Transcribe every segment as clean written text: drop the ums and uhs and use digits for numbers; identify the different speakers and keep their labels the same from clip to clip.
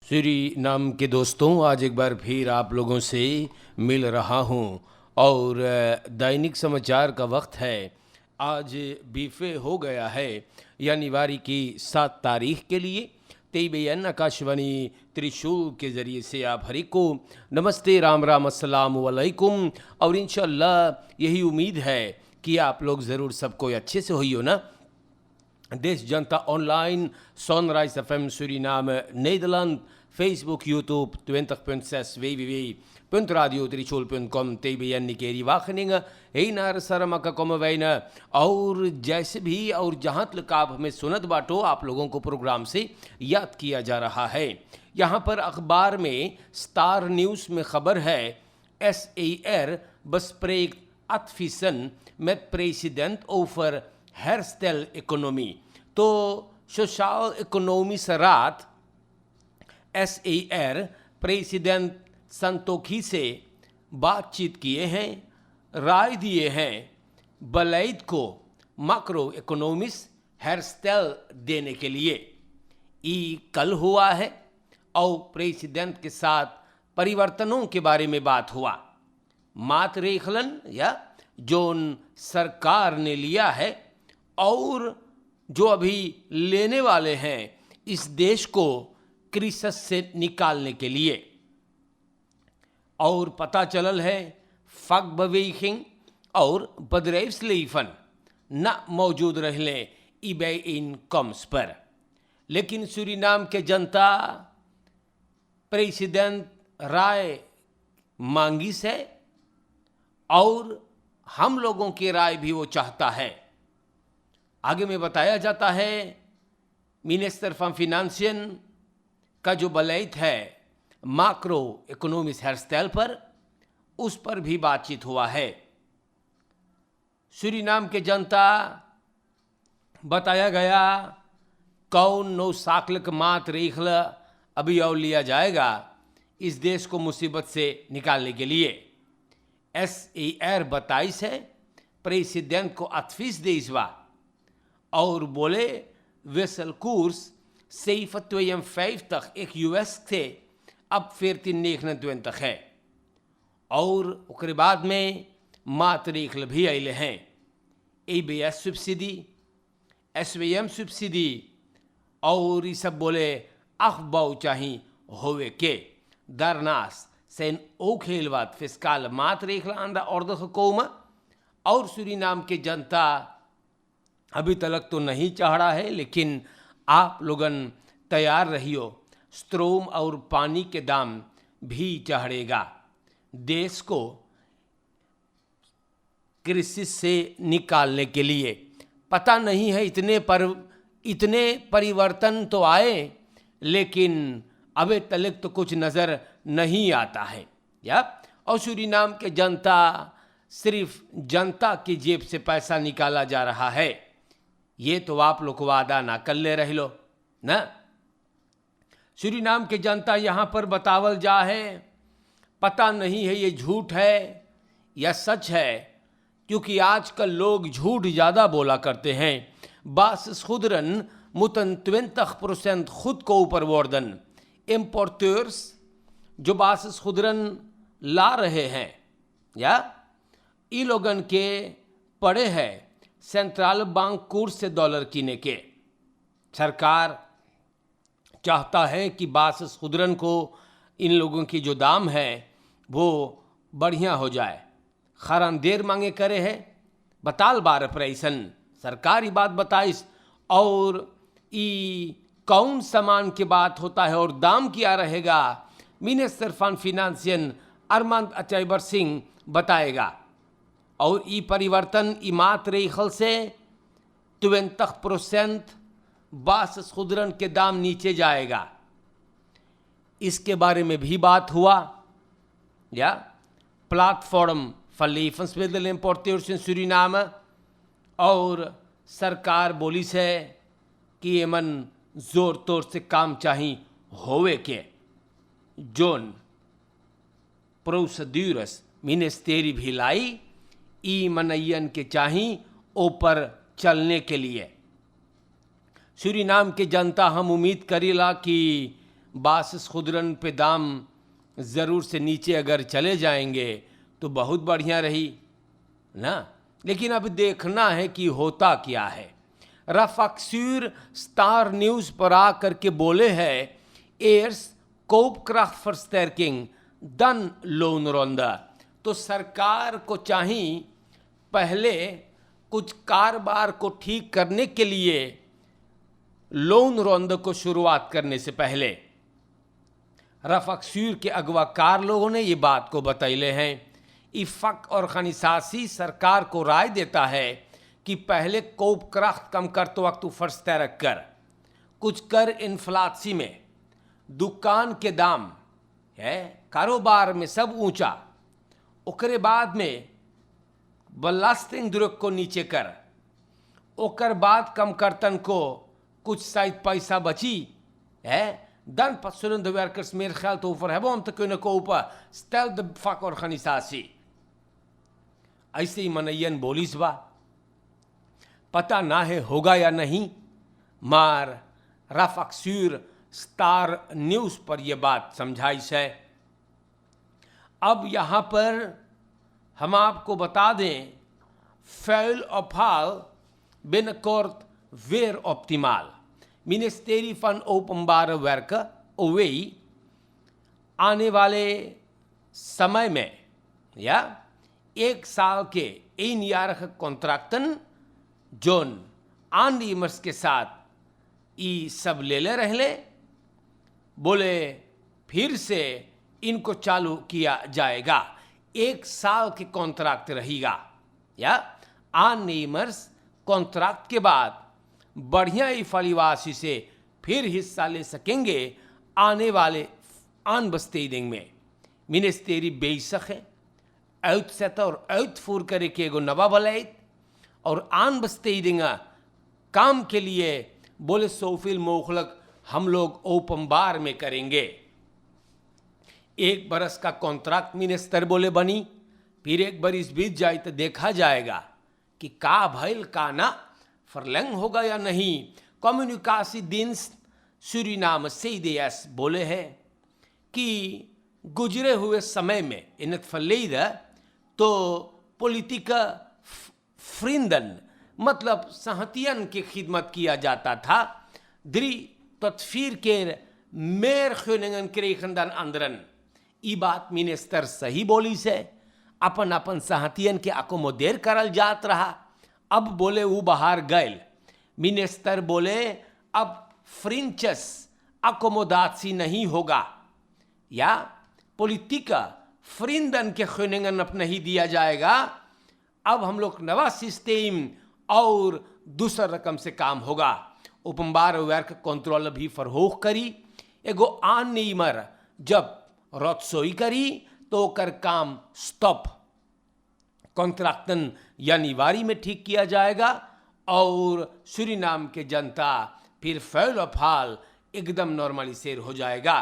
Speaker 1: सूरी नाम के दोस्तों, आज एक बार फिर आप लोगों से मिल रहा हूं और दैनिक समाचार का वक्त है। आज बीफे हो गया है, यानी वारी की 7 तारीख के लिए। तेबेन आकाशवाणी त्रिशूल के ज़रिए से आप हरी को नमस्ते, राम राम, अस्सलाम वालेकुम। और इंशाअल्लाह यही उम्मीद है कि आप लोग ज़रूर सबको अच्छे से होइयो ना। Deze Janta online, Sunrise FM Suriname, Nederland, Facebook, YouTube, 20.6, www.radiotrichol.com, TBN Nikeri Wageningen, naar Saramaka komen wij ना। और जैसे भी और जहाँ तक आप हमें सुनत बाटो, आप लोगों को प्रोग्राम से याद किया जा रहा है। यहाँ पर अखबार में स्टार न्यूज़ में खबर है, SAR bespreekt adviezen met president over herstel-economie। तो सोशल-इकोनॉमिक रात SAR प्रेसिडेंट संतोखी से बातचीत किए हैं, राय दिए हैं बलैद को मैक्रो इकोनॉमिक्स हेरस्टेल देने के लिए। कल हुआ है और प्रेसिडेंट के साथ परिवर्तनों के बारे में बात हुआ। मातरेखलन या जोन सरकार ने लिया है और जो अभी लेने वाले हैं इस देश को क्रिसिस से निकालने के लिए। और पता चलल है फकबवेकिंग और बदरेवस्लीफन न मौजूद रहले ईबे इनकम्स पर। लेकिन सूरीनाम के जनता प्रेसिडेंट राय मांगी से और हम लोगों की राय भी वो चाहता है। आगे में बताया जाता है मिनिस्टर फॉर फिनेंशियल का जो बलैत है मैक्रो इकोनॉमिक्स हेरस्टेल पर, उस पर भी बातचीत हुआ है। सूरीनाम के जनता बताया गया कौन नो साकलक मात रेखल अभी और लिया जाएगा इस देश को मुसीबत से निकालने के लिए। SAR 22 है प्रेसिडेंट को advies देसवा और बोले wissel koers 7,52 एक US थे अब 14,29 है। और उसके बाद में मातरेखल भी आइले हैं ABS सब्सिडी, SVM सब्सिडी और ये सब बोले अखबाऊ चाही होवे के दरनास zijn ook heel wat fiscale maatregelen aan de orde gekomen। और सूरीनाम के जनता अभी तक तो नहीं चढ़ा है, लेकिन आप लोगन तैयार रहियो, स्ट्रोम और पानी के दाम भी चढ़ेगा। देश को क्रिसिस से निकालने के लिए पता नहीं है इतने परिवर्तन तो आए, लेकिन अभी तक तो कुछ नज़र नहीं आता है। या और सूरीनाम के जनता सिर्फ जनता की जेब से पैसा निकाला जा रहा है, ये तो आप लोग वादा ना कर ले रहे लो ना। सूरीनाम के जनता यहाँ पर बतावल जा है, पता नहीं है ये झूठ है या सच है, क्योंकि आजकल लोग झूठ ज़्यादा बोला करते हैं। बासिस खुदरन मुतन 20% खुद को ऊपर वर्दन इम्पोर्टर्स जो बासिस खुदरन ला रहे हैं या ई लोगन के पड़े हैं सेंट्रल बैंक कोर्स से डॉलर कीने के। सरकार चाहता है कि बासिस खुदरन को इन लोगों की जो दाम है वो बढ़िया हो जाए। खरान देर मांगे करे है बताल 12% सरकारी बात बताइस और ई कौन सामान की बात होता है और दाम क्या रहेगा, मिनिस्टर फॉर फिनेंशियल अरमान अचैबर सिंह बताएगा। और ई परिवर्तन ई मातरेखल से 20% बासिस खुदरन के दाम नीचे जाएगा। इसके बारे में भी बात हुआ। या प्लेटफॉर्म फॉर लेवंसमिddel importeurs इन सूरीनाम और सरकार बोली से कि ये मन जोर तोर से काम चाहिए होवे के जोन प्रोसीड्यूरस मिनिस्टेरी भी लाई ई मनयन के चाही ऊपर चलने के लिए। सूरीनाम के जनता हम उम्मीद करीला कि बासिस खुदरन पे दाम ज़रूर से नीचे अगर चले जाएंगे तो बहुत बढ़िया रही ना। लेकिन अब देखना है कि होता क्या है। रफाक्सूर स्टार न्यूज़ पर आकर के बोले हैं एयर्स कोपक्राफ्टफर्स्टर्किंग दन लोन रोंदा। तो सरकार को चाहिए पहले कुछ कारोबार को ठीक करने के लिए लोन रोंद को शुरुआत करने से पहले रफाक्सूर के अगवाकार लोगों ने ये बात को बतैले हैं। इफ़क और खनिसासी सरकार को राय देता है कि पहले कोपक्राफ्ट कम करते वक्त फर्ज तय रख कर कुछ कर इन्फ्लासी में दुकान के दाम है कारोबार में सब ऊंचा, ओकरे बाद में बलास्टिंग द्रव्य को नीचे कर, ओकर बाद कम करतन को कुछ शायद पैसा बची है दन पसुरन de werkers meer geld over hebben om te kunnen kopen. Stel de vakorganisatie. ऐसे ही मनैयन बोलिस बा, पता ना है होगा या नहीं, मार रफाक्सूर स्टार न्यूज़ पर यह बात समझाई है। अब यहाँ पर हम आपको बता दें vuil ophaal binnenkort weer optimaal. Ministerie van Openbare Werken OWI आने वाले समय में या 1 साल के eenjarige कॉन्ट्रैक्टन जोन aannemers के साथ ये सब ले रहले, बोले फिर से इनको चालू किया जाएगा। 1 साल के कॉन्ट्रैक्ट रहेगा या aannemers कॉन्ट्रैक्ट के बाद बढ़िया ही फलीवासी से फिर हिस्सा ले सकेंगे आने वाले aanbesteding में। Ministerie bezig है uitzetten और uitvoer करे के एगो नवा बलैत और aanbestedingen काम के लिए बोले सोफिल मोखलक हम लोग ओपनबार में करेंगे। 1 बरस का कॉन्ट्रैक्ट मिनिस्टर बोले बनी, फिर 1 बरिस बीत जाए तो देखा जाएगा कि का भइल का ना फरलंग होगा या नहीं। कम्युनिकेशनदिenst सूरीनाम CDS बोले हैं कि गुजरे हुए समय में इन het verleden तो पॉलिटिका vrienden मतलब सहतियन की खिदमत किया जाता था। 3 tot 4 keer meer gunningen kregen dan anderen। ई बात मिनिस्टर सही बोली से अपन अपन सहतियन के अकोमोदेर करल जात रहा। अब बोले वो बाहर गए, मिनिस्टर बोले अब फ्रिंचस अकोमोदासी नहीं होगा या पॉलिटिका फ्रिंदन के खुनिंगन अब नहीं दिया जाएगा। अब हम लोग नवा सिस्टम और दूसरा रकम से काम होगा। ओपनबार वर्क कंट्रोल भी फरहोख करी। एगो aannemer जब रॉटसोई करी तो कर काम स्टॉप कॉन्ट्रैक्टन यानीवारी में ठीक किया जाएगा और सूरीनाम के जनता फिर vuil ophaal एकदम नॉर्मलिसेर हो जाएगा।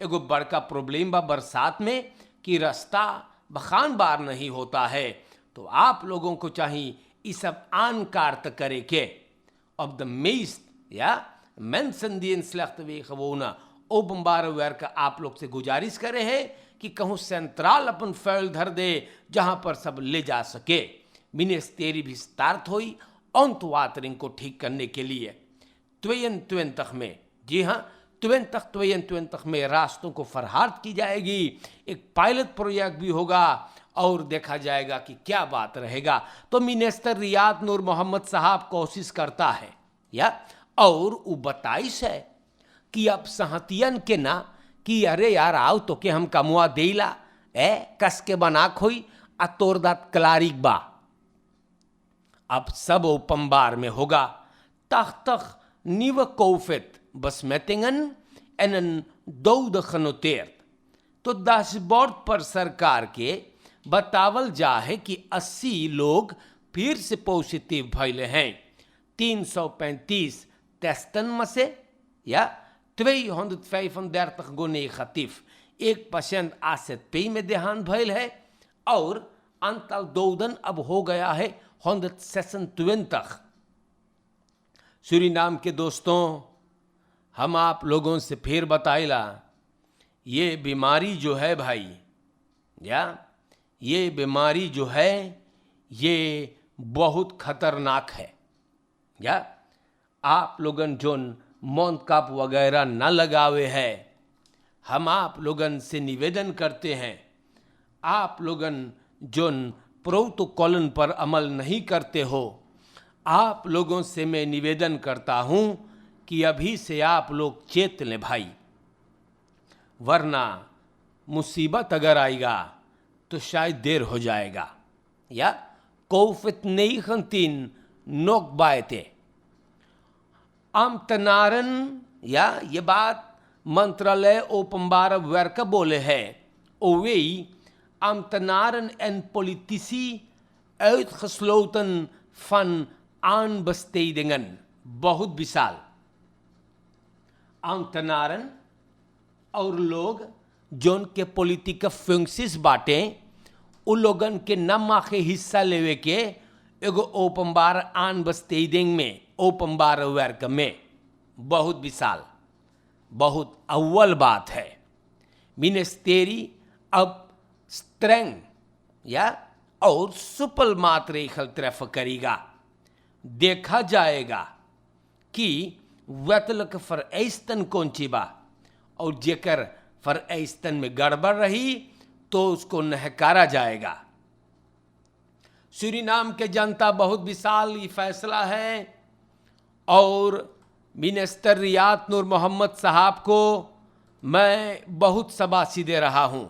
Speaker 1: एगो बड़का प्रॉब्लम बा बरसात में कि रास्ता बखान बार नहीं होता है, तो आप लोगों को चाहिए इस सब aankaart करे के। Op de meest mensen die een slechte wegen wonen, openbare werken आप लोग से गुजारिश करे हैं कि कहूँ सेंट्रल अपन vuil धर दे जहाँ पर सब ले जा सके। मिनिस्टेरी भी स्टार्ट हुई ontwatering को ठीक करने के लिए 22 में, जी हाँ 2022 में रास्तों को फरहाद की जाएगी। एक पायलट प्रोजेक्ट भी होगा और देखा जाएगा कि क्या बात रहेगा। तो मिनिस्टर रियाद नूर मोहम्मद साहब कोशिश करता है या और वो बताइश है कि अब सहतियन के ना कि अरे यार आओ तो के हम कमुआ देला कस के बना खोई अतोरदात क्लारिक बा। अब सब ओपनबार में होगा। तख्तख nieuwe COVID-besmettingen en een dode genoteerd। तो डैशबोर्ड पर सरकार के बतावल जा है कि 80 लोग फिर से पॉजिटिव भइले हैं। 335 टेस्टन में से या 235 गो नेगेटिव। 1 पेशेंट AZP में देहांत भइल है और अंतल दोदन अब हो गया है 126। सूरीनाम के दोस्तों, हम आप लोगों से फिर बताइला ये बीमारी जो है भाई, या ये बीमारी जो है ये बहुत खतरनाक है। या आप लोगन जोन मौन काप वगैरह न लगावे है, हम आप लोगन से निवेदन करते हैं, आप लोगन जोन प्रोटोकॉलन पर अमल नहीं करते हो, आप लोगों से मैं निवेदन करता हूं कि अभी से आप लोग चेत लें भाई, वरना मुसीबत अगर आएगा तो शायद देर हो जाएगा। या COVID-19 nog baite ambtenaren, या ये बात मंत्रालय openbare werken बोले है, OWEI, ambtenaren en politici uitgesloten van aanbestedingen, बहुत विशाल। ambtenaren और लोग जो उनके पॉलिटिकल फंक्शंस बाटे, उन लोगन के नमा के हिस्सा लेवे के एगो ओपनबार aanbesteding में, ओपनबार वर्क में, बहुत विशाल, बहुत अव्वल बात है। मिनिस्टेरी अब स्ट्रेंग या और सुपल मात्रेखल तरफ करेगा, देखा जाएगा कि वेतलक फरएस्तन कौन ची बा, और जेकर फरएस्तन में गड़बड़ रही तो उसको नहकारा जाएगा। सूरीनाम के जनता बहुत विशाल ये फैसला है, और मिनिस्टर रियाद नूर मोहम्मद साहब को मैं बहुत शाबाशी दे रहा हूँ।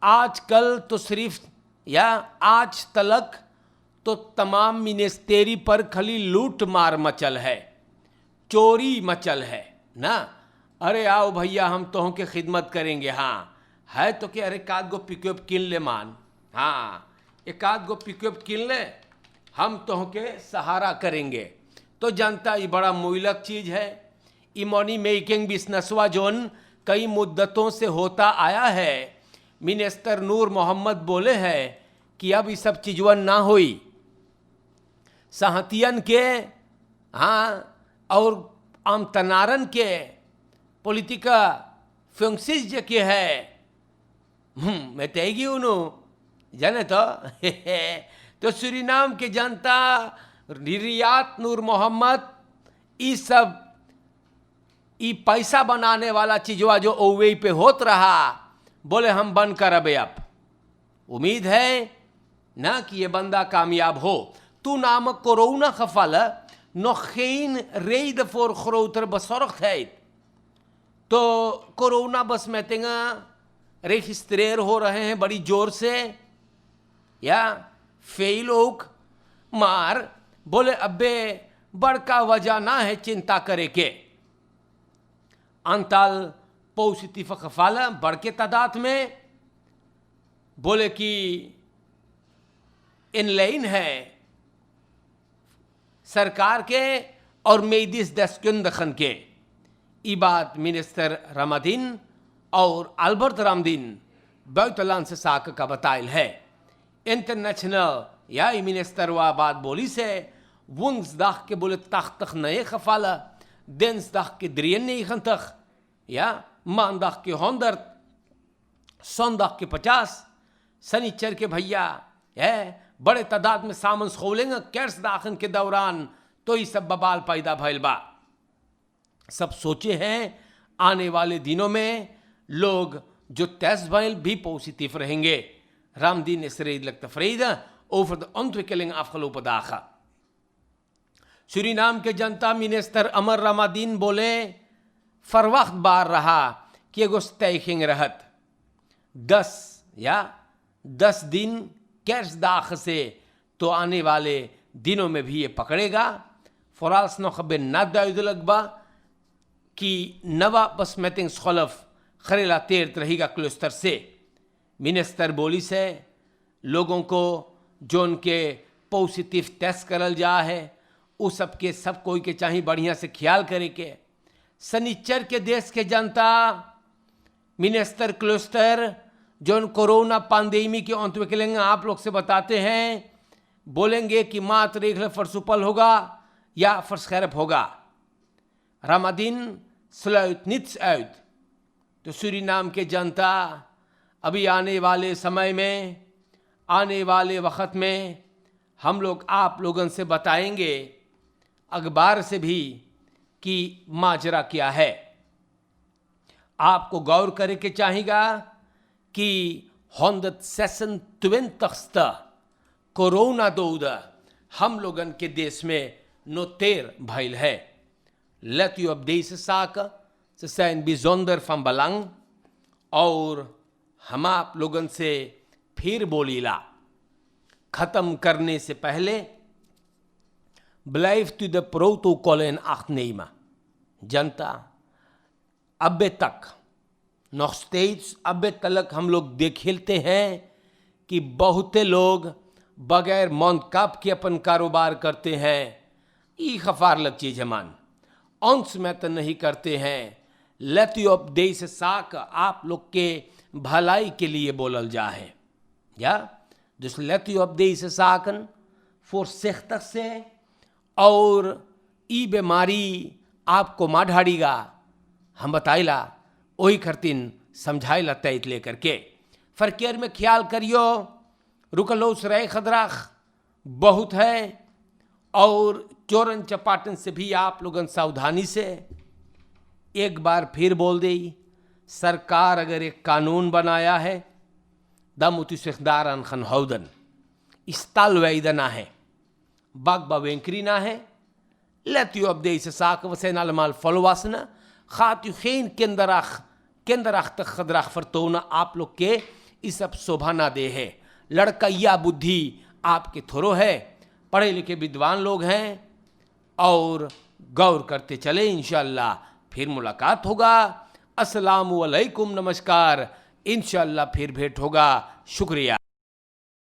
Speaker 1: आजकल तो सिर्फ या आज तलक तो तमाम मिनिस्टेरी पर खाली लूट मार मचल है, चोरी मचल है ना। अरे आओ भैया हम तोह के खिदमत करेंगे, हाँ है तो कि अरे एकाध गो पिकअप किन ले मान, हाँ एकाध गो पिकअप किन ले, हम तोह के सहारा करेंगे। तो जनता ये बड़ा मुइलक चीज़ है। ई मनी मेकिंग बिजनेसवा जोन कई मुद्दतों से होता आया है। मिनिस्टर नूर मोहम्मद बोले हैं कि अब ये सब चीज़वन ना होई, सहतियन के हाँ और आमतनारन के पॉलिटिका फंक्शंस जो के है मैं तेगी उन्हों जाने तो सूरीनाम के जनता रियाद नूर मोहम्मद ये सब ये पैसा बनाने वाला चीजवा जो ओवेई पे होत रहा, बोले हम बंद कर अबे। अब उम्मीद है ना कि ये बंदा कामयाब हो। तू नामक कोरोना खफल nog geen reden voor grotere bezorgdheid. तो कोरोना besmettingen रजिस्ट्रेर हो रहे हैं बड़ी जोर से, या फेल ook, maar बोले अबे बड़का वजह ना है चिंता करे के। अंताल पॉजिटिव gevallen बढ़ के तादाद में, बोले कि इन लाइन है सरकार के और मेडिस deskundigen के। ये बात मिनिस्टर रामदीन और अल्बर्ट रामदीन buitenlandse zaken का बताइल है। इंटरनेशनल या मिनिस्टर वा बात बोली से woensdag के बोले 80 नए gevallen, dinsdag के 93, या maandag के 100, zondag के 50, शनिचर के भैया है बड़े तादाद में सामान खोलेंगे कैर्स दाखन के दौरान। तो ये सब बवाल पैदा भइल बा। सब सोचे हैं आने वाले दिनों में लोग जो टेस्ट भइल भी पॉजिटिव रहेंगे। Ramdeen is redelijk tevreden over de ontwikkeling afgelopen dagen. Suriname के जनता मिनिस्टर अमर रामदीन बोले फरवख्त बार रहा कि एगो stijging रहत 10 दिन kerstdagen से, तो आने वाले दिनों में भी ये पकड़ेगा। vooralsnog ben not duidelijk बा कि नवा besmettingsgolf gerelateerd रहेगा क्लस्टर से। मिनिस्टर बोली से लोगों को जो उनके पॉजिटिव टेस्ट करल जा है उस सब के सब कोई के चाहिए बढ़िया से ख्याल करे के। सनिचर के देश के जनता मिनिस्टर क्लस्टर जो कोरोना पैंडेमी के ontwikkeling आप लोग से बताते हैं, बोलेंगे कि maatregelen versoepel होगा या verscherpt होगा। रामदीन sluit niets uit तो सूरीनाम के जनता अभी आने वाले समय में, आने वाले वक्त में हम लोग आप लोगों से बताएंगे अखबार से भी कि माजरा क्या है। आपको गौर करे के चाहिएगा कि 126 कोरोना दौद हम लोगन के देश में नोतेर भइल है। Let u op deze zaken, ze zijn bijzonder van belang, और हम आप लोगन से फिर बोलीला, खत्म करने से पहले blijft u de protocollen in acht nemen. जनता अब तक nog steeds अब तक हम लोग देखते हैं कि बहुत लोग बगैर मुनक़ब के अपन कारोबार करते हैं। ये खफारलक चीज़ है मान अंश में तो नहीं करते हैं। लती उपदेश साक आप लोग के भलाई के लिए बोलल जा है। या जिस लती उपदेश साकन फोर्सेख्त से और ई बीमारी आपको मार ढाड़ीगा हम बताइला वही खरतीन समझाइला तैत लेकर के फरकेर में ख्याल करियो रुकलो सराय खदराख बहुत है और चोरन चपाटन से भी आप लोगन सावधानी से। एक बार फिर बोल दे, सरकार अगर एक कानून बनाया है दमुति सिखदारन खनहौदन इस्ताल वैदना है बाग बावेंकरी ना है लती अब्दे से साक वसैन अलमाल फलवासना खातु खैन केंदराख तक खदराख फरतोना आप लोग के इस सब शोभा ना दे है। लड़का या बुद्धि आपके थोरो है, पढ़े लिखे विद्वान लोग हैं और गौर करते चले। इंशाअल्लाह फिर मुलाकात होगा। अस्सलामु अलैकुम, नमस्कार। इंशाअल्लाह फिर भेंट होगा। शुक्रिया।